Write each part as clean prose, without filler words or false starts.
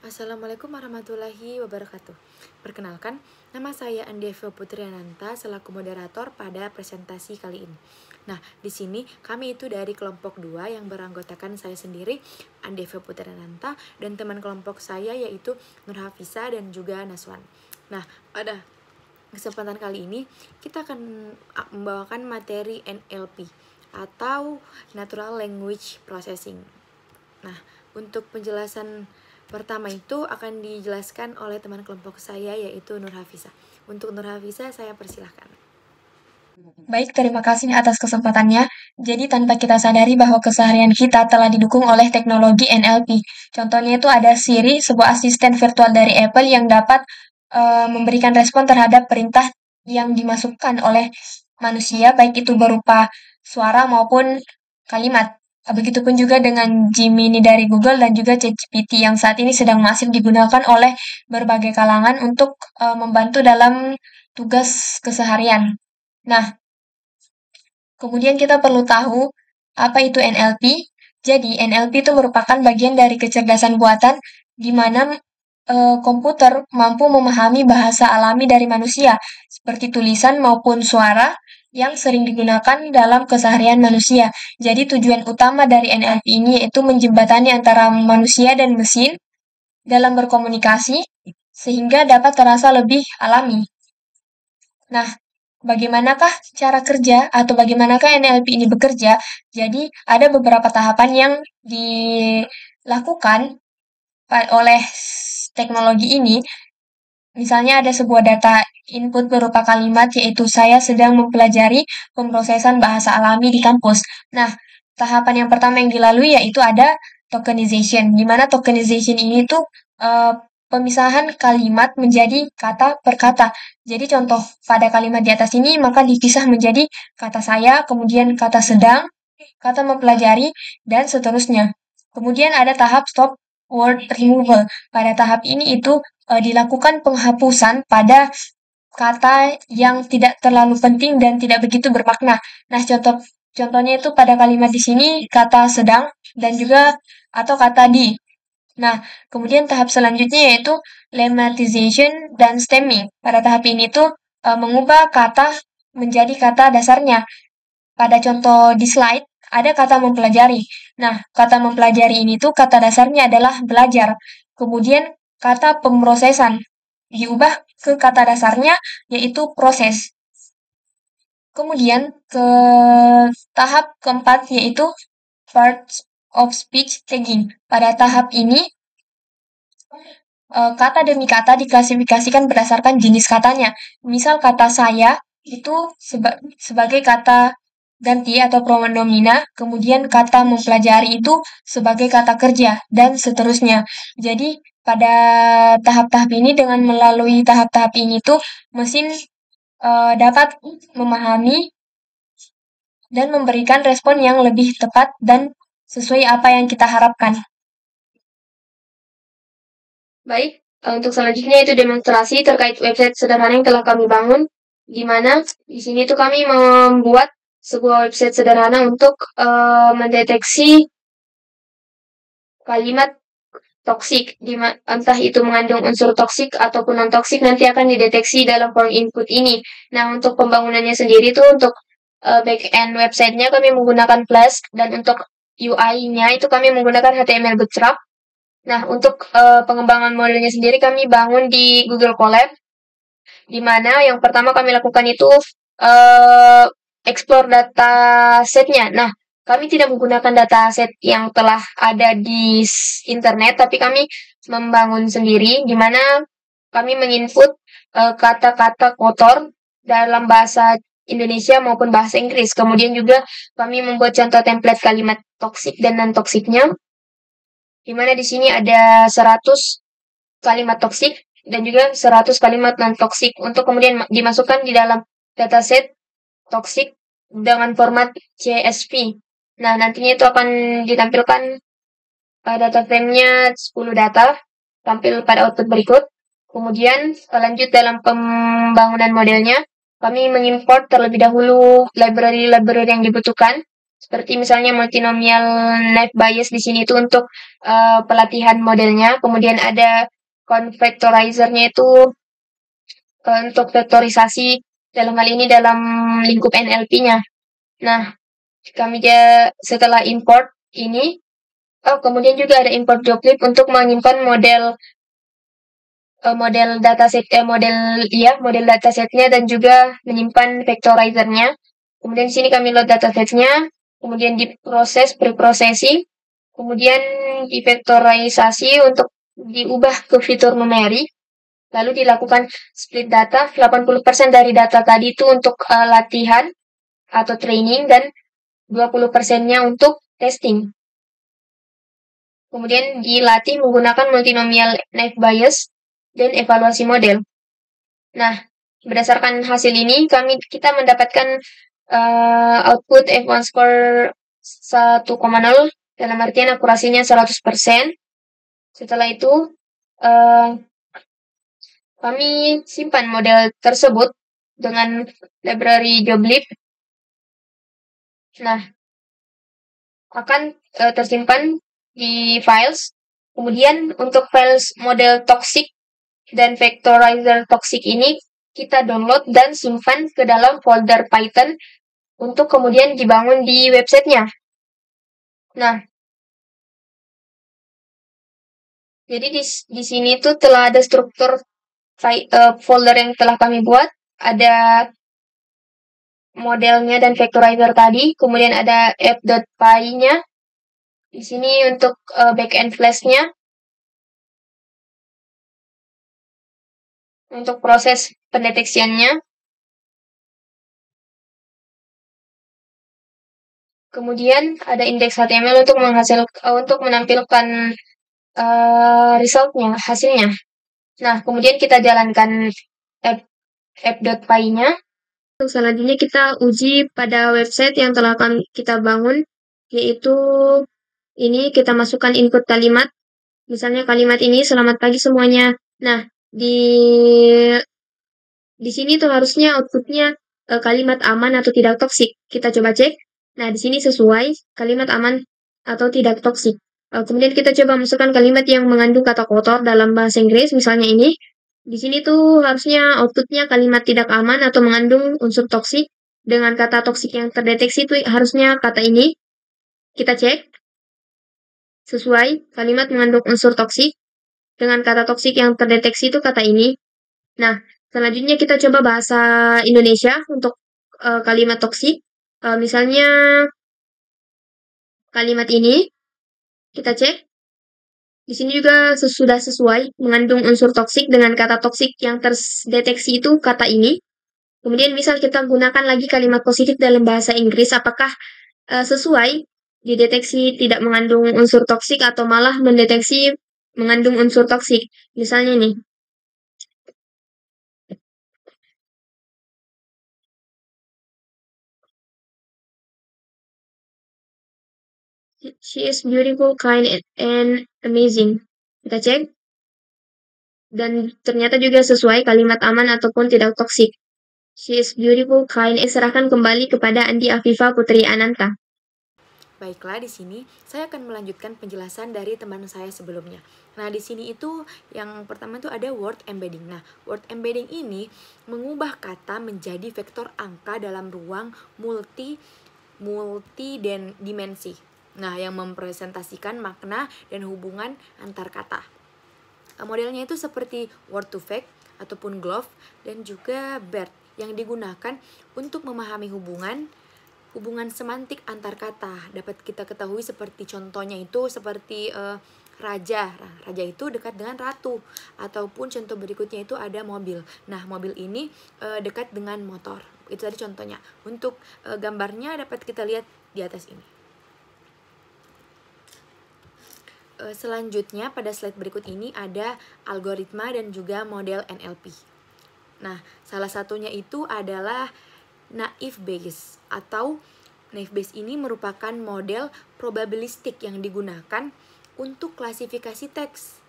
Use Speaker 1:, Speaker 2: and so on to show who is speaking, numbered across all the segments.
Speaker 1: Assalamualaikum warahmatullahi wabarakatuh. Perkenalkan, nama saya Andeva Putriananta selaku moderator pada presentasi kali ini. Nah, di sini kami itu dari kelompok 2 yang beranggotakan saya sendiri, Andeva Putriananta, dan teman kelompok saya yaitu Nur Hafisa dan juga Naswan. Nah, pada kesempatan kali ini kita akan membawakan materi NLP atau Natural Language Processing. Nah, untuk penjelasan pertama itu akan dijelaskan oleh teman kelompok saya yaitu Nur Hafisa. Untuk Nur Hafisa saya persilahkan.
Speaker 2: Baik, terima kasih atas kesempatannya. Jadi tanpa kita sadari bahwa keseharian kita telah didukung oleh teknologi NLP. Contohnya itu ada Siri, sebuah asisten virtual dari Apple yang dapat memberikan respon terhadap perintah yang dimasukkan oleh manusia, baik itu berupa suara maupun kalimat. Begitupun juga dengan Gemini dari Google dan juga ChatGPT yang saat ini sedang masif digunakan oleh berbagai kalangan untuk membantu dalam tugas keseharian. Nah, kemudian kita perlu tahu apa itu NLP. Jadi, NLP itu merupakan bagian dari kecerdasan buatan di mana komputer mampu memahami bahasa alami dari manusia, seperti tulisan maupun suara yang sering digunakan dalam keseharian manusia. Jadi, tujuan utama dari NLP ini yaitu menjembatani antara manusia dan mesin dalam berkomunikasi sehingga dapat terasa lebih alami. Nah, bagaimanakah cara kerja atau bagaimanakah NLP ini bekerja? Jadi, ada beberapa tahapan yang dilakukan oleh teknologi ini. Misalnya ada sebuah data input berupa kalimat, yaitu saya sedang mempelajari pemrosesan bahasa alami di kampus. Nah, tahapan yang pertama yang dilalui yaitu ada tokenization, di mana tokenization ini tuh pemisahan kalimat menjadi kata per kata. Jadi contoh pada kalimat di atas ini maka dipisah menjadi kata saya, kemudian kata sedang, kata mempelajari, dan seterusnya. Kemudian ada tahap stop word removal. Pada tahap ini itu dilakukan penghapusan pada kata yang tidak terlalu penting dan tidak begitu bermakna. Nah, contohnya itu pada kalimat di sini kata sedang dan juga atau kata di. Nah, kemudian tahap selanjutnya yaitu lemmatization dan stemming. Pada tahap ini tuh mengubah kata menjadi kata dasarnya. Pada contoh di slide ada kata mempelajari. Nah, kata mempelajari ini tuh kata dasarnya adalah belajar. Kemudian kata pemrosesan diubah ke kata dasarnya yaitu proses. Kemudian ke tahap keempat yaitu parts of speech tagging. Pada tahap ini kata demi kata diklasifikasikan berdasarkan jenis katanya. Misal kata saya itu sebagai kata ganti atau pronomina, kemudian kata mempelajari itu sebagai kata kerja, dan seterusnya. Jadi, pada tahap-tahap ini, dengan melalui tahap-tahap ini tuh, mesin dapat memahami dan memberikan respon yang lebih tepat dan sesuai apa yang kita harapkan.
Speaker 3: Baik, untuk selanjutnya itu demonstrasi terkait website sederhana yang telah kami bangun, di mana di sini tuh kami membuat sebuah website sederhana untuk mendeteksi kalimat toksik, entah itu mengandung unsur toksik ataupun non-toksik nanti akan dideteksi dalam form input ini. Nah, untuk pembangunannya sendiri tuh untuk back-end website-nya kami menggunakan Flash, dan untuk UI-nya itu kami menggunakan HTML Bootstrap. Nah, untuk pengembangan modelnya sendiri kami bangun di Google Colab, di mana yang pertama kami lakukan itu explore data setnya. Nah, kami tidak menggunakan dataset yang telah ada di internet, tapi kami membangun sendiri, di mana kami menginput kata-kata kotor dalam bahasa Indonesia maupun bahasa Inggris. Kemudian juga kami membuat contoh template kalimat toksik dan non-toksiknya, di mana di sini ada 100 kalimat toksik dan juga 100 kalimat non-toksik untuk kemudian dimasukkan di dalam dataset toksik dengan format CSV. Nah, nantinya itu akan ditampilkan data frame-nya 10 data, tampil pada output berikut. Kemudian lanjut dalam pembangunan modelnya, kami mengimport terlebih dahulu library-library yang dibutuhkan, Seperti misalnya multinomial naive Bayes di sini itu untuk pelatihan modelnya. Kemudian ada convectorizer-nya itu untuk vektorisasi, dalam hal ini dalam lingkup NLP-nya. Nah, kami setelah import ini, kemudian juga ada import joblib untuk menyimpan model datasetnya dan juga menyimpan vectorizer-nya. Kemudian di sini kami load datasetnya, kemudian diproses preprosesi, kemudian divektorisasi untuk diubah ke fitur numeri, lalu dilakukan split data. 80% dari data tadi itu untuk latihan atau training dan 20%-nya untuk testing. Kemudian dilatih menggunakan multinomial naive Bayes dan evaluasi model. Nah, berdasarkan hasil ini kita mendapatkan output F1 score 1,0 dalam artian akurasinya 100%. Setelah itu kami simpan model tersebut dengan library joblib. Nah, akan tersimpan di files. Kemudian untuk files model toxic dan vectorizer toxic ini kita download dan simpan ke dalam folder Python untuk kemudian dibangun di websitenya. Nah, jadi di sini tuh telah ada struktur folder yang telah kami buat. Ada modelnya dan vectorizer tadi, kemudian ada app.py-nya. Di sini untuk backend flash-nya. Untuk proses pendeteksiannya. Kemudian ada index HTML untuk menampilkan resultnya, hasilnya. Nah, kemudian kita jalankan app.py-nya. Selanjutnya kita uji pada website yang telah kita bangun, yaitu ini kita masukkan input kalimat. Misalnya kalimat ini, selamat pagi semuanya. Nah, di sini tuh harusnya outputnya kalimat aman atau tidak toksik. Kita coba cek. Nah, di sini sesuai kalimat aman atau tidak toksik. Kemudian kita coba masukkan kalimat yang mengandung kata kotor dalam bahasa Inggris, misalnya ini. Di sini tuh harusnya outputnya kalimat tidak aman atau mengandung unsur toksik. Dengan kata toksik yang terdeteksi itu harusnya kata ini. Kita cek. Sesuai kalimat mengandung unsur toksik. Dengan kata toksik yang terdeteksi itu kata ini. Nah, selanjutnya kita coba bahasa Indonesia untuk kalimat toksik. Misalnya kalimat ini. Kita cek. Di sini juga sudah sesuai mengandung unsur toksik dengan kata toksik yang terdeteksi itu kata ini. Kemudian misal kita gunakan lagi kalimat positif dalam bahasa Inggris, apakah sesuai dideteksi tidak mengandung unsur toksik atau malah mendeteksi mengandung unsur toksik. Misalnya nih. She is beautiful, kind, and amazing. Kita cek. Dan ternyata juga sesuai kalimat aman ataupun tidak toksik. She is beautiful, kind. Serahkan kembali kepada Andi Afifa Putri Ananta.
Speaker 1: Baiklah, di sini saya akan melanjutkan penjelasan dari teman saya sebelumnya. Nah, di sini itu yang pertama itu ada word embedding. Nah, word embedding ini mengubah kata menjadi vektor angka dalam ruang multi dimensi. Nah, yang mempresentasikan makna dan hubungan antar kata. Modelnya itu seperti word to vec ataupun glove dan juga bird yang digunakan untuk memahami hubungan semantik antar kata. Dapat kita ketahui seperti contohnya itu seperti raja. Nah, raja itu dekat dengan ratu. Ataupun contoh berikutnya itu ada mobil. Nah, mobil ini dekat dengan motor. Itu tadi contohnya. Untuk gambarnya dapat kita lihat di atas ini. Selanjutnya pada slide berikut ini ada algoritma dan juga model NLP. Nah, salah satunya itu adalah naive Bayes atau naive Bayes ini merupakan model probabilistik yang digunakan untuk klasifikasi teks.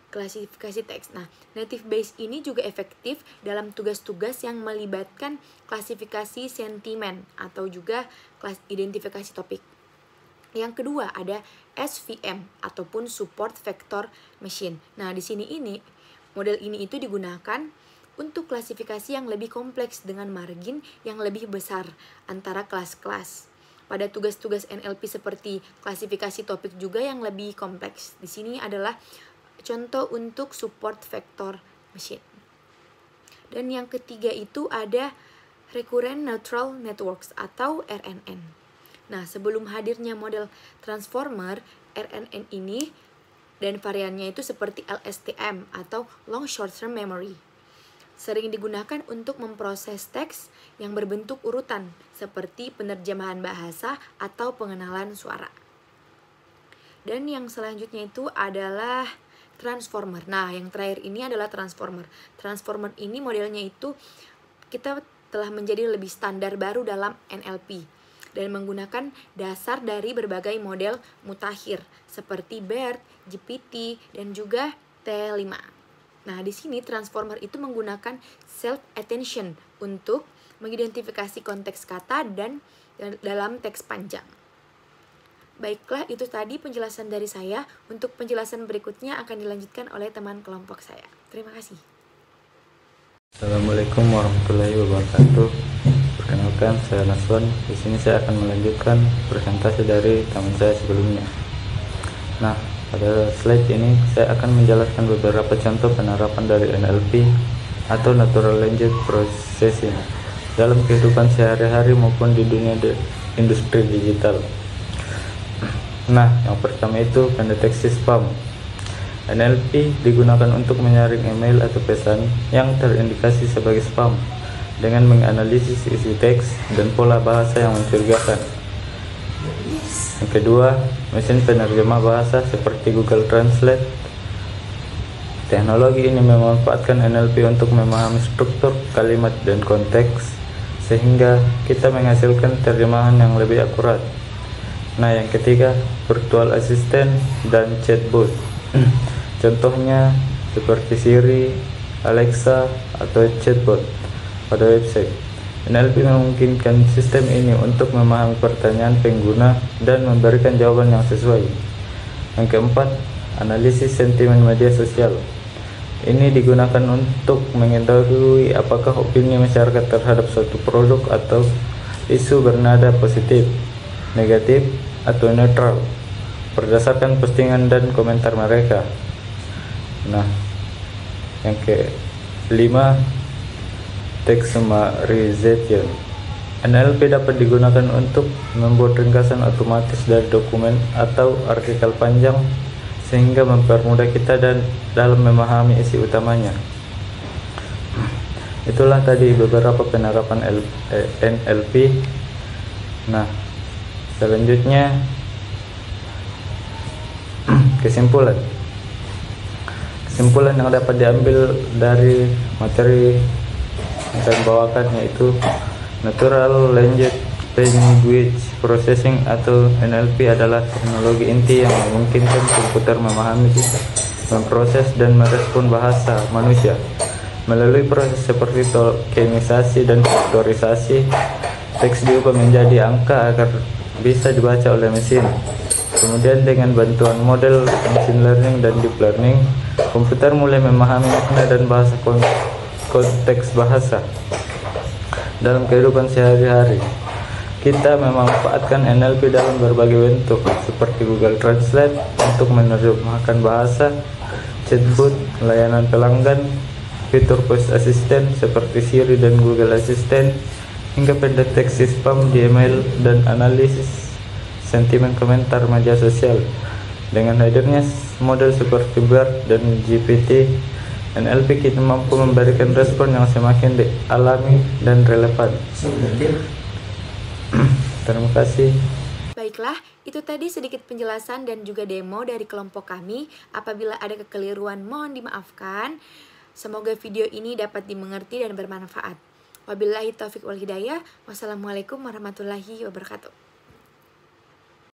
Speaker 1: klasifikasi teks. Nah, native Bayes ini juga efektif dalam tugas-tugas yang melibatkan klasifikasi sentimen atau juga identifikasi topik. Yang kedua ada SVM ataupun Support Vector Machine. Nah, di sini model ini itu digunakan untuk klasifikasi yang lebih kompleks dengan margin yang lebih besar antara kelas-kelas. Pada tugas-tugas NLP seperti klasifikasi topik juga yang lebih kompleks. Di sini adalah contoh untuk Support Vector Machine. Dan yang ketiga itu ada Recurrent Neural Networks atau RNN. Nah, sebelum hadirnya model transformer, RNN ini dan variannya itu seperti LSTM atau Long Short Term Memory. Sering digunakan untuk memproses teks yang berbentuk urutan seperti penerjemahan bahasa atau pengenalan suara. Dan yang selanjutnya itu adalah transformer. Nah, yang terakhir ini adalah transformer. Transformer ini modelnya itu kita telah menjadi lebih standar baru dalam NLP dan menggunakan dasar dari berbagai model mutakhir seperti BERT, GPT, dan juga T5. Nah, di sini transformer itu menggunakan self-attention untuk mengidentifikasi konteks kata dan dalam teks panjang. Baiklah, itu tadi penjelasan dari saya. Untuk penjelasan berikutnya akan dilanjutkan oleh teman kelompok saya. Terima kasih.
Speaker 4: Assalamualaikum warahmatullahi wabarakatuh. Perkenalkan, saya Naswan. Di sini saya akan melanjutkan presentasi dari teman saya sebelumnya. Nah, pada slide ini saya akan menjelaskan beberapa contoh penerapan dari NLP atau Natural Language Processing dalam kehidupan sehari-hari maupun di dunia industri digital. Nah, yang pertama itu pendeteksi spam. NLP digunakan untuk menyaring email atau pesan yang terindikasi sebagai spam dengan menganalisis isi teks dan pola bahasa yang mencurigakan. Yang kedua, mesin penerjemah bahasa seperti Google Translate. Teknologi ini memanfaatkan NLP untuk memahami struktur kalimat dan konteks sehingga kita menghasilkan terjemahan yang lebih akurat. Nah, yang ketiga, virtual assistant dan chatbot. Contohnya seperti Siri, Alexa, atau chatbot pada website. NLP memungkinkan sistem ini untuk memahami pertanyaan pengguna dan memberikan jawaban yang sesuai. Yang keempat, analisis sentimen media sosial. Ini digunakan untuk mengetahui apakah opini masyarakat terhadap suatu produk atau isu bernada positif, negatif, atau netral berdasarkan postingan dan komentar mereka. Nah, yang kelima, text summarization. NLP dapat digunakan untuk membuat ringkasan otomatis dari dokumen atau artikel panjang sehingga mempermudah kita dan dalam memahami isi utamanya. Itulah tadi beberapa penerapan NLP. Nah, selanjutnya kesimpulan yang dapat diambil dari materi yang saya bawakan yaitu Natural Language Processing atau NLP adalah teknologi inti yang memungkinkan komputer memahami, memproses, dan merespon bahasa manusia melalui proses seperti tokenisasi dan faktorisasi. Teks diubah menjadi angka agar bisa dibaca oleh mesin. Kemudian dengan bantuan model machine learning dan deep learning, komputer mulai memahami makna dan bahasa konteks bahasa dalam kehidupan sehari-hari. Kita memanfaatkan NLP dalam berbagai bentuk seperti Google Translate untuk menerjemahkan bahasa, chatbot, layanan pelanggan, fitur voice assistant seperti Siri dan Google Assistant, hingga pendeteksi spam di email dan analisis sentimen komentar media sosial. Dengan hadirnya model seperti BERT dan GPT, NLP kita mampu memberikan respon yang semakin alami dan relevan. Terima kasih.
Speaker 1: Baiklah, itu tadi sedikit penjelasan dan juga demo dari kelompok kami. Apabila ada kekeliruan mohon dimaafkan. Semoga video ini dapat dimengerti dan bermanfaat. Wabillahi taufiq wal hidayah. Wassalamualaikum warahmatullahi wabarakatuh.